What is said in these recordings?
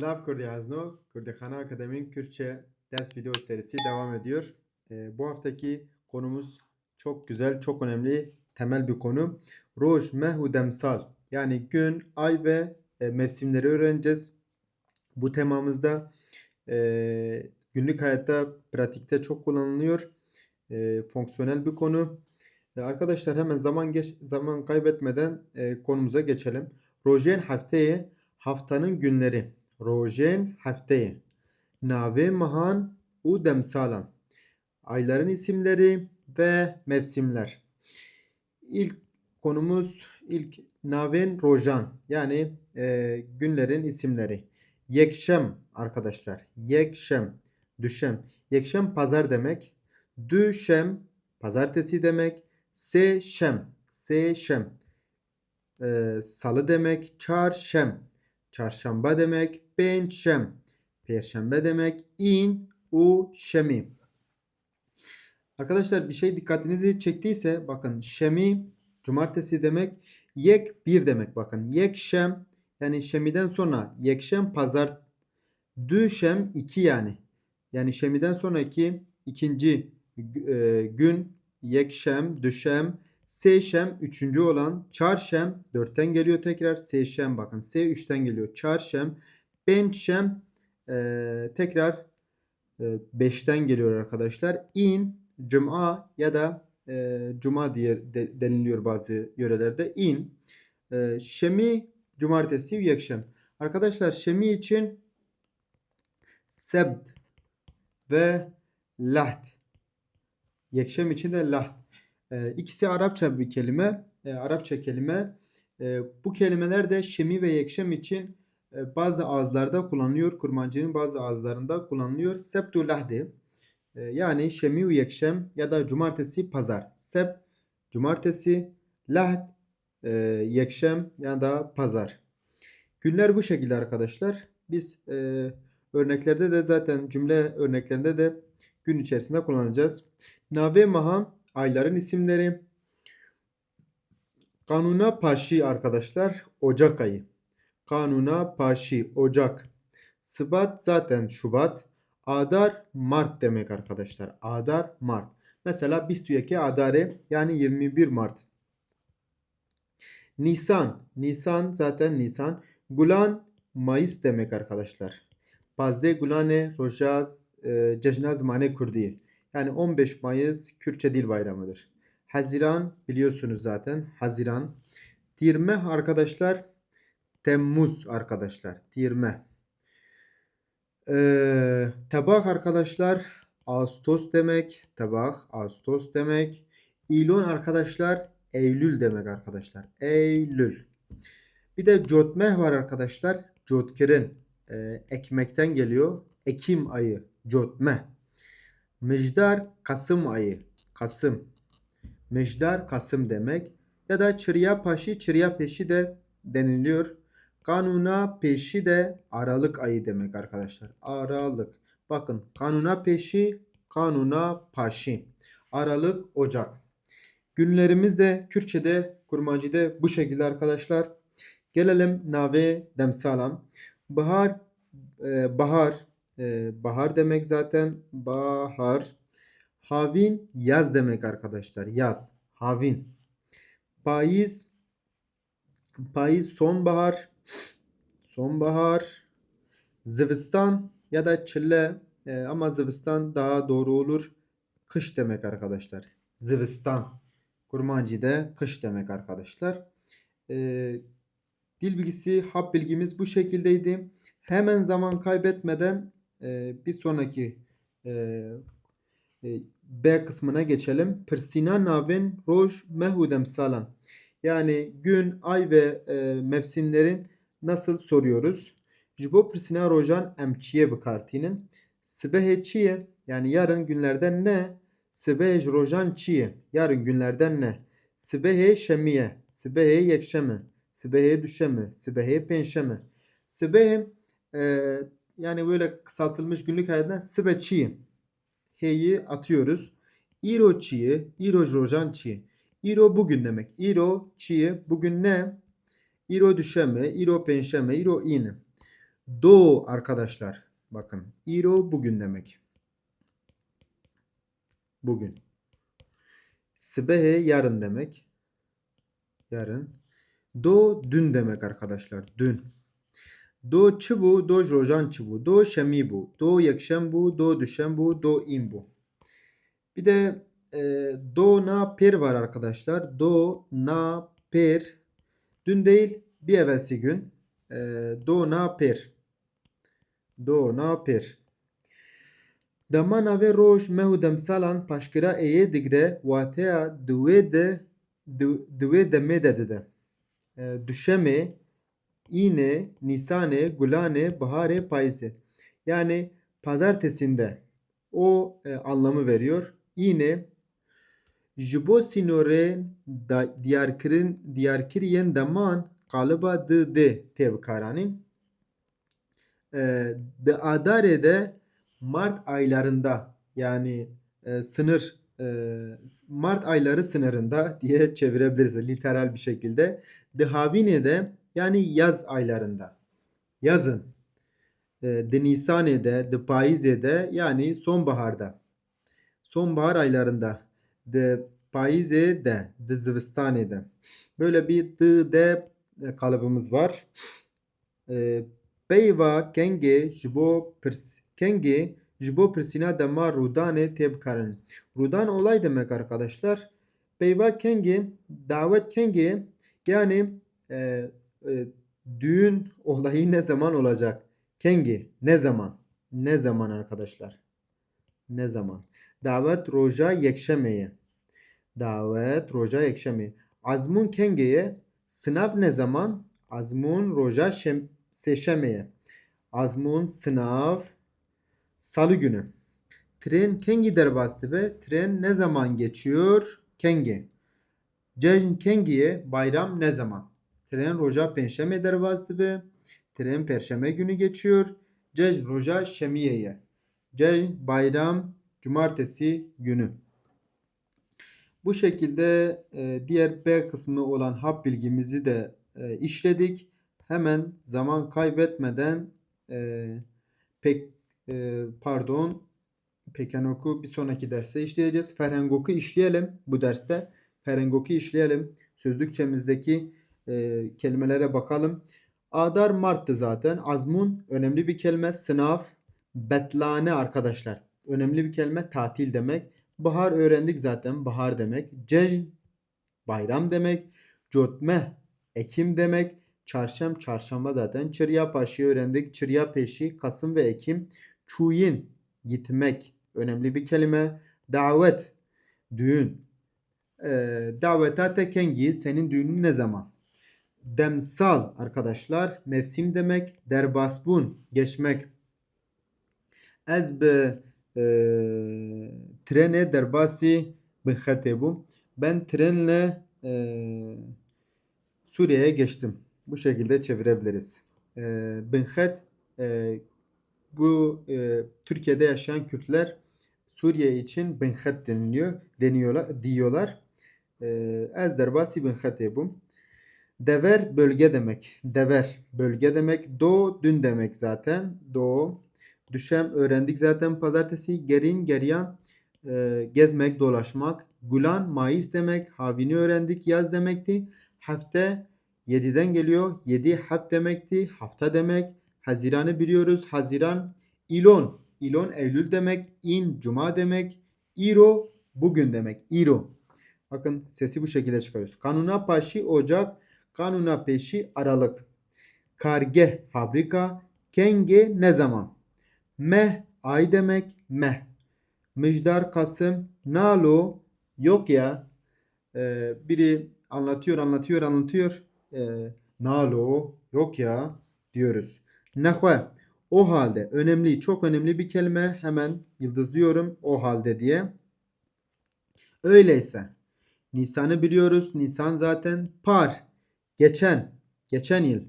Slav Kurdi Hazno, Kurdistana Akademi'nin Kürtçe ders video serisi devam ediyor. Bu haftaki konumuz çok güzel, çok önemli, temel bir konu. Roj, Mehu, Demsal. Yani gün, ay ve mevsimleri öğreneceğiz. Bu temamızda günlük hayatta, pratikte çok kullanılıyor. Fonksiyonel bir konu. Arkadaşlar hemen zaman kaybetmeden konumuza geçelim. Rojen hafteye, haftanın günleri. Rojen hafteye. Nave mahan u demsalan. Ayların isimleri ve mevsimler. İlk konumuz naven rojan, yani günlerin isimleri. Yekşem arkadaşlar. Yekşem. Düşem. Yekşem pazar demek. Düşem pazartesi demek. Seşem. Seşem. Salı demek. Çarşem. Çarşamba demek. Pençem. Perşembe demek. İn u şemi. Arkadaşlar bir şey dikkatinizi çektiyse bakın, şemi cumartesi demek. Yek bir demek, bakın. Yekşem, yani şemiden sonra yekşem pazar. Düşem iki yani. Yani şemiden sonraki ikinci gün yekşem, düşem, seşem üçüncü olan, çarşem dörtten geliyor tekrar, seşem bakın s üçten geliyor, çarşem, pençem tekrar beşten geliyor arkadaşlar. İn cuma ya da cuma diye deniliyor bazı yörelerde. İn şemi cumartesi yekşem. Arkadaşlar şemi için sebt ve lahd. Yekşem için de lahd. İkisi Arapça bir kelime. Arapça kelime. Bu kelimeler de şemi ve yekşem için bazı ağızlarda kullanılıyor. Kurmancının bazı ağızlarında kullanılıyor. Sebtu lahdi. Yani şemi ve yekşem ya da cumartesi pazar. Sebt cumartesi, lahd yekşem ya da pazar. Günler bu şekilde arkadaşlar. Biz örneklerde de zaten cümle örneklerinde de gün içerisinde kullanacağız. Nave maha ayların isimleri. Kanuna paşi arkadaşlar Ocak ayı. Kanuna paşi Ocak. Sıbat zaten Şubat. Adar Mart demek arkadaşlar. Adar Mart. Mesela Bistüyeki Adare, yani 21 Mart. Nisan. Nisan zaten Nisan. Gulan Mayıs demek arkadaşlar. Bazde Gulane Rojaz Cejna Zmane Kurdi. Yani 15 Mayıs Kürtçe Dil Bayramı'dır. Haziran biliyorsunuz zaten. Haziran. Dirme arkadaşlar Temmuz arkadaşlar. Dirme. Tabak arkadaşlar Ağustos demek. Tabak Ağustos demek. İlon arkadaşlar Eylül demek arkadaşlar. Eylül. Bir de Cotmeh var arkadaşlar. Cotkirin. Ekmekten geliyor. Ekim ayı. Cotmeh. Mejdar Kasım ayı. Kasım. Mejdar Kasım demek. Ya da Çırya Paşi, Çırya Peşi de deniliyor. Kanuna Peşi de Aralık ayı demek arkadaşlar. Aralık. Bakın, Kanuna Peşi, Kanuna Paşi. Aralık, Ocak. Günlerimiz de Kürtçe'de, Kurmancı'da bu şekilde arkadaşlar. Gelelim Nave Demsalam. Bahar, bahar. Bahar demek zaten. Bahar. Havin yaz demek arkadaşlar. Yaz. Havin. Payız. Payız sonbahar. Sonbahar. Zivistan ya da çile, ama Zivistan daha doğru olur. Kış demek arkadaşlar. Zivistan. Kurmancı'da kış demek arkadaşlar. Dil bilgisi, hap bilgimiz bu şekildeydi. Hemen zaman kaybetmeden bir sonraki B kısmına geçelim. Persina navin roj mehudem salan. Yani gün, ay ve mevsimlerin nasıl soruyoruz? Jibo persina rojan emçiye bikartinin. Sibehe çiye, yani yarın günlerden ne? Sibehe rojan çiye, yarın günlerden ne? Sibehe şemiye, sibehe yekşeme, sibehe düşeme, sibehe penşeme. Sibehe yani böyle kısaltılmış günlük hayatında sibe çiye. H'yi atıyoruz. İro çiği, İro rojan çiği. İro bugün demek. İro çiği bugün ne? İro düşeme, İro penşeme, İro in. Do arkadaşlar. Bakın. İro bugün demek. Bugün. Sıbehe yarın demek. Yarın. Do dün demek arkadaşlar. Dün. Do çi bu, do rojan çi bu, do şemi bu, do yekşem bu, do düşen bu, do in bu. Bir de do na per var arkadaşlar. Do na per. Dün değil bir evvelsi gün. Do na per. Do na per. Dema navê roj mehu demsalan paşkira êyê digre wateya di wê demê de dide. Düşemê, İğne, Nisane, Gulane, Bahare, Payise. Yani pazartesinde o anlamı veriyor. İğne Jibo sinore diyarkiriyen daman kalıba de tevkarani. De Adare'de Mart aylarında yani Mart ayları sınırında diye çevirebiliriz literal bir şekilde. De Havine'de yani yaz aylarında. Yazın. De Nisane'de, de Payize'de yani sonbaharda. Sonbahar aylarında. De Payize'de, de Zivistane'de. Böyle bir de kalıbımız var. Peyva kenge jibo persina dema rudane tebkarın. Rudan olay demek arkadaşlar. Peyva kenge davet kenge yani e, e, düğün olayı ne zaman olacak? Kenge ne zaman? Ne zaman arkadaşlar? Ne zaman? Davet roja yekşemeye. Davet roja yekşemeye. Azmun kengeye sınav ne zaman? Azmun roja seşemeye. Azmun sınav salı günü. Tren kengi derbastı ve tren ne zaman geçiyor? Kengi. Cejn kengiye bayram ne zaman? Tren roja penşeme derbastı ve tren perşembe günü geçiyor. Cejn roja şemiyeye. Cejn bayram cumartesi günü. Bu şekilde diğer B kısmı olan hap bilgimizi de işledik. Hemen zaman kaybetmeden pek Pekenok'u bir sonraki derste işleyeceğiz. Ferhengok'u işleyelim bu derste. Ferhengok'u işleyelim. Sözlükçemizdeki kelimelere bakalım. Adar Mart'tı zaten. Azmun önemli bir kelime. Sınav. Betlane arkadaşlar. Önemli bir kelime. Tatil demek. Bahar öğrendik zaten. Bahar demek. Cejn bayram demek. Cotmeh Ekim demek. Çarşamba zaten. Çırya Paşa'yı öğrendik. Çırya Peşi Kasım ve Ekim. Çuyin gitmek önemli bir kelime. Davet düğün. Davetate kengi senin düğünün ne zaman? Demsal arkadaşlar mevsim demek. Derbasbun geçmek. Ez be trene derbasi binxetebum. Ben trenle Suriye'ye geçtim. Bu şekilde çevirebiliriz. Binxet bu Türkiye'de yaşayan Kürtler Suriye için binxet diyorlar. Ez derbasi binxetebum. Dever bölge demek. Dever bölge demek. Do dün demek zaten. Do. Düşem öğrendik zaten pazartesi. Gerin geryan gezmek dolaşmak. Gulan Mayıs demek. Havini öğrendik yaz demekti. Hafte 7'den geliyor. 7 haft demekti. Hafta demek. Haziran'ı biliyoruz. Haziran İlon. İlon Eylül demek. İn Cuma demek. İro bugün demek. İro. Bakın sesi bu şekilde çıkarıyoruz. Kanuna Paşi Ocak. Kanuna Peşi Aralık. Karge fabrika. Kenge ne zaman? Meh ay demek. Meh. Müjdar Kasım. Nalo yok ya. Biri anlatıyor. Nalo yok ya diyoruz. Nehve o halde önemli çok önemli bir kelime hemen yıldızlıyorum o halde diye. Öyleyse Nisan'ı biliyoruz. Nisan zaten par geçen yıl.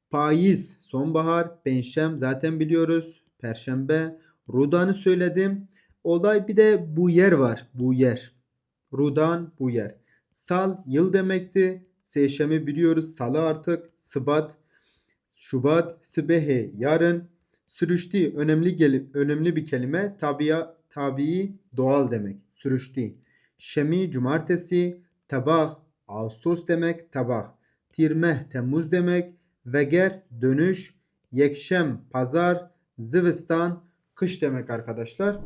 Payiz sonbahar. Penşem zaten biliyoruz. Perşembe. Rudan'ı söyledim. Olay bir de bu yer var. Bu yer. Rudan bu yer. Sal yıl demekti. Seşem'i biliyoruz. Salı artık. Sıbat. Şubat, sıbehi yarın. Sürüşti önemli bir kelime. Tabii, doğal demek. Sürüşti. Şemi cumartesi, tabak Ağustos demek. Tabak. Tirmeh Temmuz demek. Veger dönüş. Yekşem pazar. Zivistan kış demek arkadaşlar.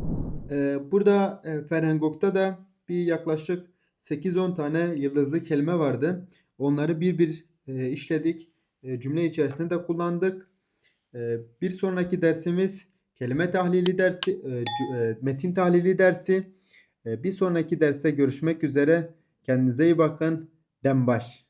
Burada Ferhengok'ta da bir yaklaşık 8-10 tane yıldızlı kelime vardı. Onları bir bir işledik. Cümle içerisinde de kullandık. Bir sonraki dersimiz kelime tahlili dersi, metin tahlili dersi. Bir sonraki derste görüşmek üzere. Kendinize iyi bakın. Dembaş.